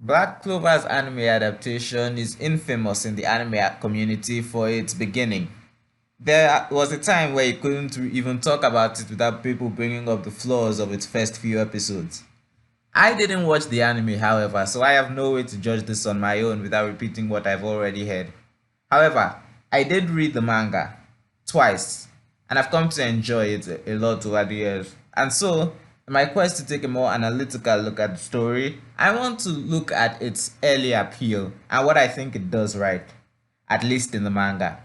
Black Clover's anime adaptation is infamous in the anime community for its beginning. There was a time where you couldn't even talk about it without people bringing up the flaws of its first few episodes. I didn't watch the anime, however, so I have no way to judge this on my own without repeating what I've already heard. However, I did read the manga twice, and I've come to enjoy it a lot over the years. And so, in my quest to take a more analytical look at the story, I want to look at its early appeal and what I think it does right, at least in the manga.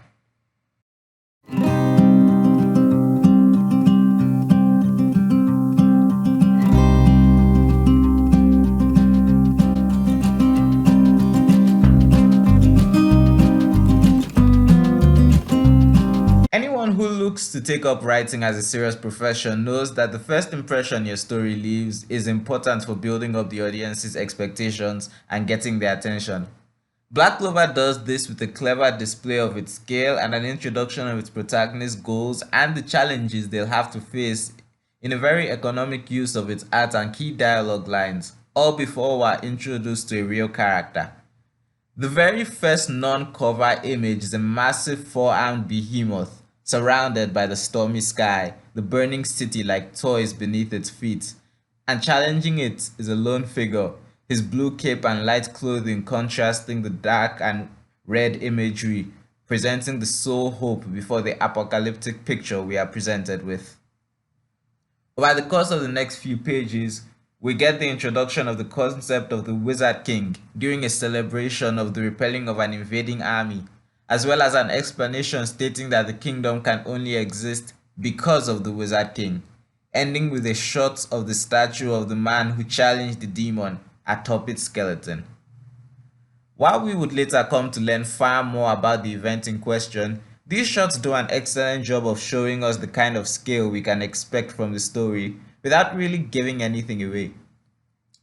Anyone who looks to take up writing as a serious profession knows that the first impression your story leaves is important for building up the audience's expectations and getting their attention. Black Clover does this with a clever display of its scale and an introduction of its protagonist's goals and the challenges they'll have to face in a very economic use of its art and key dialogue lines, all before we're introduced to a real character. The very first non-cover image is a massive four-armed behemoth surrounded by the stormy sky, the burning city like toys beneath its feet, and challenging it is a lone figure, his blue cape and light clothing contrasting the dark and red imagery, presenting the sole hope before the apocalyptic picture we are presented with. Over the course of the next few pages, we get the introduction of the concept of the Wizard King during a celebration of the repelling of an invading army, as well as an explanation stating that the kingdom can only exist because of the Wizard King, ending with a shot of the statue of the man who challenged the demon atop its skeleton. While we would later come to learn far more about the event in question, these shots do an excellent job of showing us the kind of scale we can expect from the story without really giving anything away.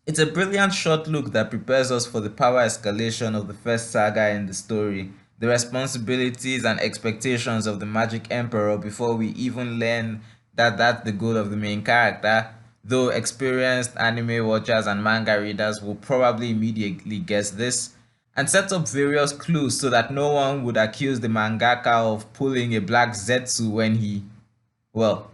It's a brilliant short look that prepares us for the power escalation of the first saga in the story, the responsibilities and expectations of the Magic Emperor before we even learn that that's the goal of the main character, though experienced anime watchers and manga readers will probably immediately guess this, and set up various clues so that no one would accuse the mangaka of pulling a black zetsu when he, well,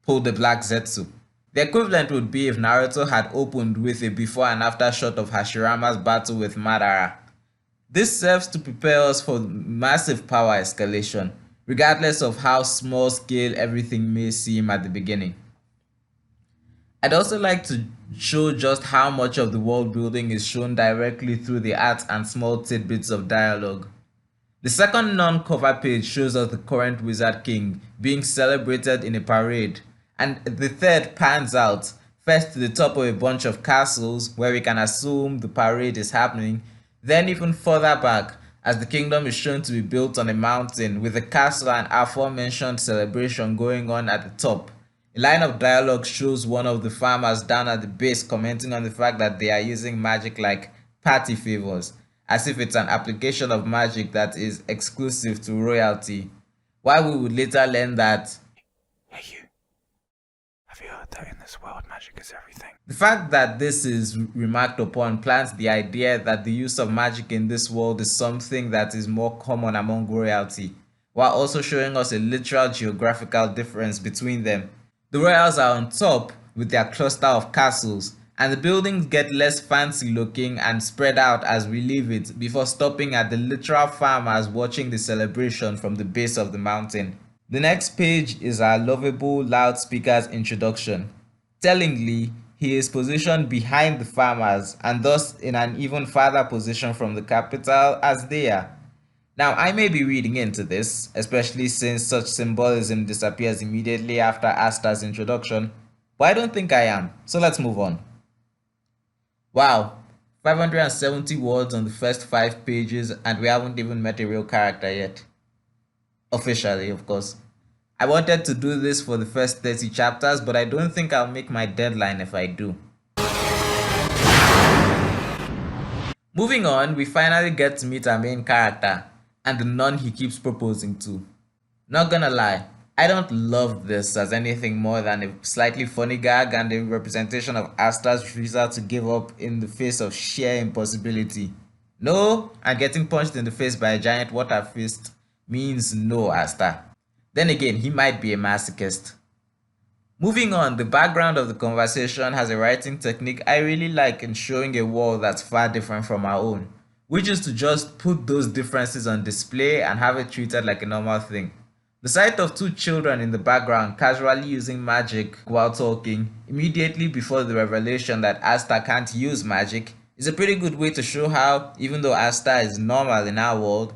pulled the black zetsu. The equivalent would be if Naruto had opened with a before and after shot of Hashirama's battle with Madara. This serves to prepare us for massive power escalation, regardless of how small scale everything may seem at the beginning. I'd also like to show just how much of the world building is shown directly through the art and small tidbits of dialogue. The second non-cover page shows us the current Wizard King being celebrated in a parade, and the third pans out, first to the top of a bunch of castles where we can assume the parade is happening, then even further back as the kingdom is shown to be built on a mountain with the castle and aforementioned celebration going on at the top. A line of dialogue shows one of the farmers down at the base commenting on the fact that they are using magic like party favors, as if it's an application of magic that is exclusive to royalty, while we would later learn that have you heard that in this world magic is everything? The fact that this is remarked upon plants the idea that the use of magic in this world is something that is more common among royalty, while also showing us a literal geographical difference between them. The royals are on top with their cluster of castles, and the buildings get less fancy looking and spread out as we leave it before stopping at the literal farmers watching the celebration from the base of the mountain. The next page is our lovable loudspeaker's introduction. Tellingly, he is positioned behind the farmers and thus in an even farther position from the capital as they are. Now, I may be reading into this, especially since such symbolism disappears immediately after Asta's introduction, but I don't think I am, so let's move on. Wow, 570 words on the first 5 pages and we haven't even met a real character yet. Officially, of course. I wanted to do this for the first 30 chapters, but I don't think I'll make my deadline if I do. Moving on, we finally get to meet our main character and the nun he keeps proposing to. Not gonna lie, I don't love this as anything more than a slightly funny gag and a representation of Asta's refusal to give up in the face of sheer impossibility. No, and getting punched in the face by a giant water fist means no, Asta. Then again, he might be a masochist. Moving on, the background of the conversation has a writing technique I really like in showing a world that's far different from our own, which is to just put those differences on display and have it treated like a normal thing. The sight of two children in the background casually using magic while talking, immediately before the revelation that Asta can't use magic, is a pretty good way to show how, even though Asta is normal in our world,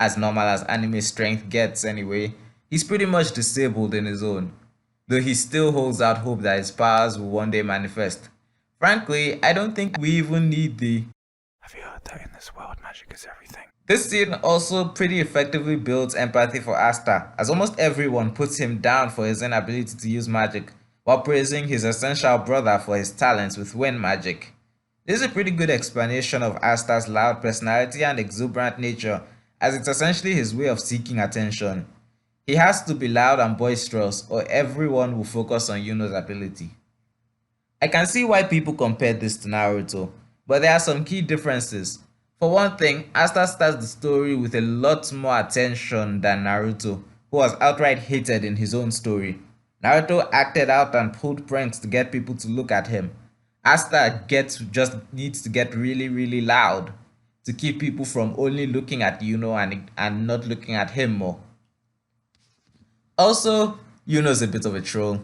as normal as anime strength gets anyway, he's pretty much disabled in his own, though he still holds out hope that his powers will one day manifest. Frankly, I don't think we even need the Have you heard that in this world magic is everything? This scene also pretty effectively builds empathy for Asta, as almost everyone puts him down for his inability to use magic, while praising his essential brother for his talents with wind magic. This is a pretty good explanation of Asta's loud personality and exuberant nature, as it's essentially his way of seeking attention. He has to be loud and boisterous, or everyone will focus on Yuno's ability. I can see why people compare this to Naruto, but there are some key differences. For one thing, Asta starts the story with a lot more attention than Naruto, who was outright hated in his own story. Naruto acted out and pulled pranks to get people to look at him. Asta just needs to get really loud to keep people from only looking at Yuno and not looking at him more. Also, Yuno's a bit of a troll.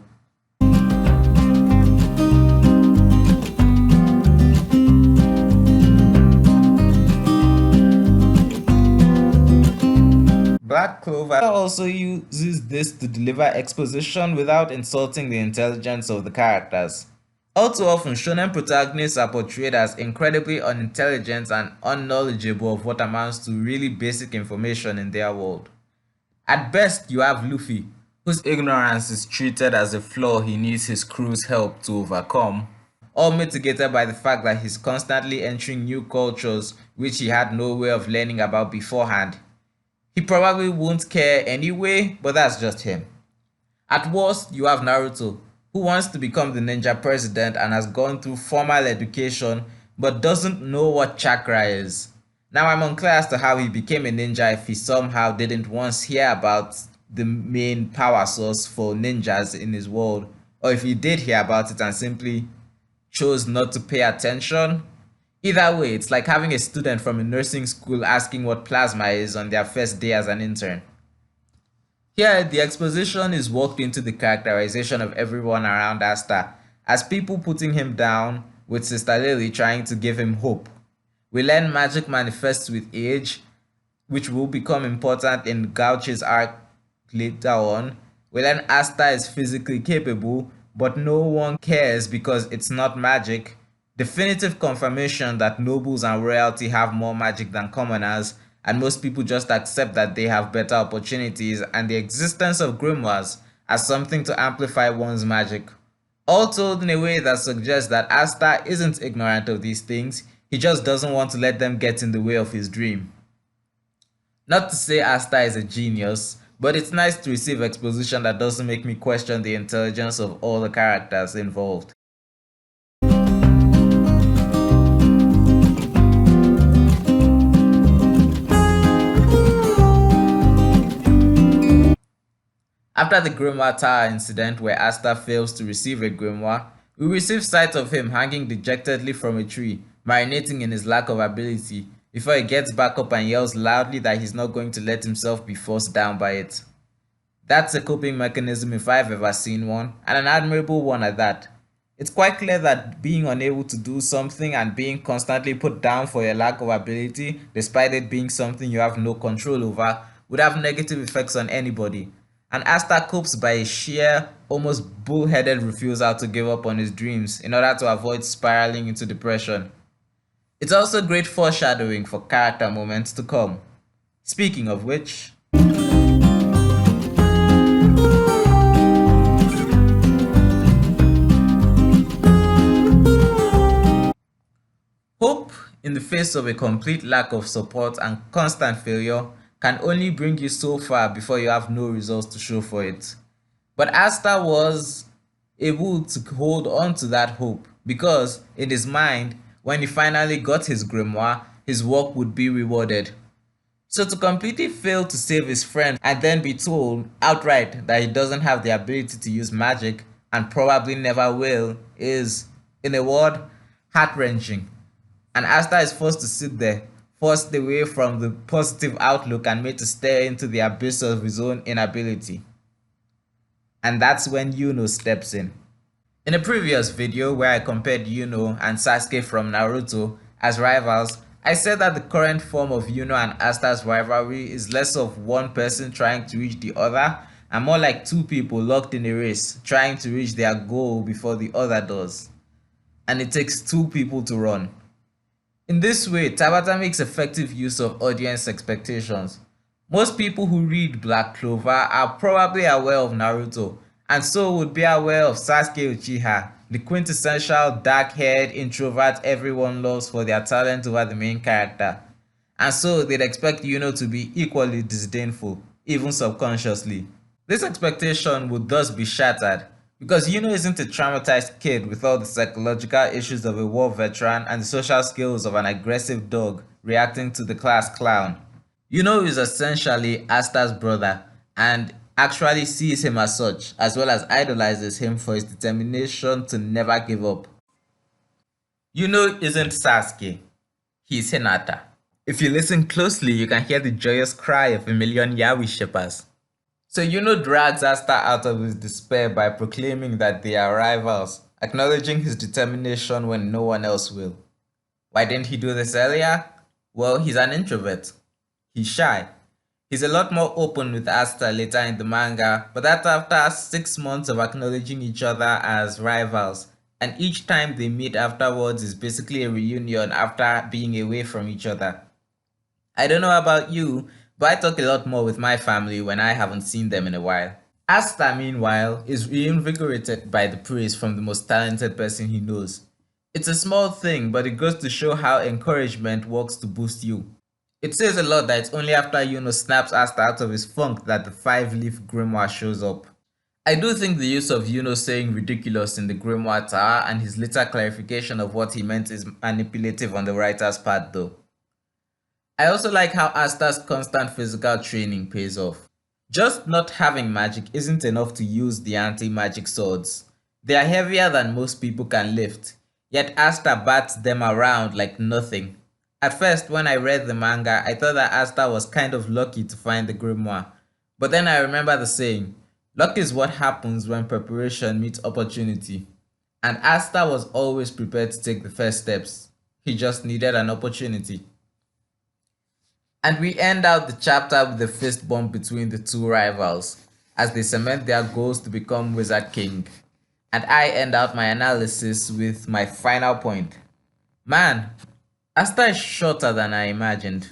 Black Clover also uses this to deliver exposition without insulting the intelligence of the characters. All too often, shonen protagonists are portrayed as incredibly unintelligent and unknowledgeable of what amounts to really basic information in their world. At best, you have Luffy, whose ignorance is treated as a flaw he needs his crew's help to overcome, all mitigated by the fact that he's constantly entering new cultures which he had no way of learning about beforehand. He probably won't care anyway, but that's just him. At worst, you have Naruto, who wants to become the ninja president and has gone through formal education but doesn't know what chakra is. Now I'm unclear as to how he became a ninja if he somehow didn't once hear about the main power source for ninjas in his world, or if he did hear about it and simply chose not to pay attention. Either way, it's like having a student from a nursing school asking what plasma is on their first day as an intern. Here, the exposition is worked into the characterization of everyone around Asta, as people putting him down, with Sister Lily trying to give him hope. We learn magic manifests with age, which will become important in Gauch's arc later on. We learn Asta is physically capable, but no one cares because it's not magic. Definitive confirmation that nobles and royalty have more magic than commoners, and most people just accept that they have better opportunities, and the existence of grimoires as something to amplify one's magic. All told in a way that suggests that Asta isn't ignorant of these things, he just doesn't want to let them get in the way of his dream. Not to say Asta is a genius, but it's nice to receive exposition that doesn't make me question the intelligence of all the characters involved. After the Grimoire Tower incident where Asta fails to receive a grimoire, we receive sight of him hanging dejectedly from a tree, marinating in his lack of ability, before he gets back up and yells loudly that he's not going to let himself be forced down by it. That's a coping mechanism if I've ever seen one, and an admirable one at that. It's quite clear that being unable to do something and being constantly put down for your lack of ability, despite it being something you have no control over, would have negative effects on anybody. And Asta copes by a sheer, almost bullheaded refusal to give up on his dreams in order to avoid spiraling into depression. It's also great foreshadowing for character moments to come. Speaking of which, hope in the face of a complete lack of support and constant failure can only bring you so far before you have no results to show for it. But Asta was able to hold on to that hope because in his mind, when he finally got his grimoire, his work would be rewarded. So to completely fail to save his friend and then be told outright that he doesn't have the ability to use magic and probably never will is, in a word, heart-wrenching. And Asta is forced to sit there, forced away from the positive outlook and made to stare into the abyss of his own inability. And that's when Yuno steps in. In a previous video where I compared Yuno and Sasuke from Naruto as rivals, I said that the current form of Yuno and Asta's rivalry is less of one person trying to reach the other and more like two people locked in a race trying to reach their goal before the other does. And it takes two people to run. In this way, Tabata makes effective use of audience expectations. Most people who read Black Clover are probably aware of Naruto, and so would be aware of Sasuke Uchiha, the quintessential dark-haired introvert everyone loves for their talent over the main character. And so they'd expect Yuno to be equally disdainful, even subconsciously. This expectation would thus be shattered, because Yuno isn't a traumatized kid with all the psychological issues of a war veteran and the social skills of an aggressive dog reacting to the class clown. Yuno is essentially Asta's brother and actually sees him as such, as well as idolizes him for his determination to never give up. Yuno isn't Sasuke, he's Hinata. If you listen closely, you can hear the joyous cry of a million yaoi shippers. So Yuno drags Asta out of his despair by proclaiming that they are rivals, acknowledging his determination when no one else will. Why didn't he do this earlier? Well, he's an introvert. He's shy. He's a lot more open with Asta later in the manga, but that's after 6 months of acknowledging each other as rivals, and each time they meet afterwards is basically a reunion after being away from each other. I don't know about you, but I talk a lot more with my family when I haven't seen them in a while. Asta, meanwhile, is reinvigorated by the praise from the most talented person he knows. It's a small thing, but it goes to show how encouragement works to boost you. It says a lot that it's only after Yuno snaps Asta out of his funk that the 5-leaf grimoire shows up. I do think the use of Yuno saying ridiculous in the grimoire tower and his later clarification of what he meant is manipulative on the writer's part though. I also like how Asta's constant physical training pays off. Just not having magic isn't enough to use the anti-magic swords. They are heavier than most people can lift, yet Asta bats them around like nothing. At first, when I read the manga, I thought that Asta was kind of lucky to find the grimoire. But then I remember the saying, luck is what happens when preparation meets opportunity. And Asta was always prepared to take the first steps. He just needed an opportunity. And we end out the chapter with the fist bump between the two rivals, as they cement their goals to become Wizard King. And I end out my analysis with my final point. Man, Asta is shorter than I imagined.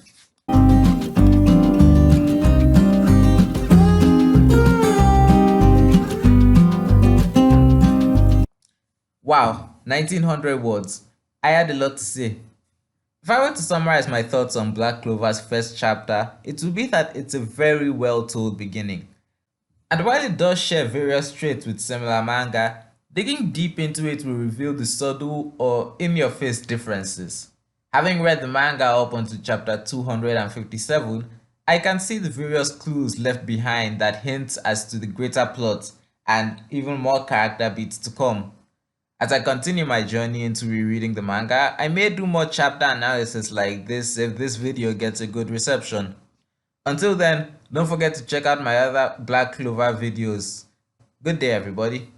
Wow, 1900 words. I had a lot to say. If I were to summarize my thoughts on Black Clover's first chapter, it would be that it's a very well told beginning. And while it does share various traits with similar manga, digging deep into it will reveal the subtle or in-your-face differences. Having read the manga up until chapter 257, I can see the various clues left behind that hint as to the greater plot and even more character beats to come. As I continue my journey into rereading the manga, I may do more chapter analysis like this if this video gets a good reception. Until then, don't forget to check out my other Black Clover videos. Good day, everybody.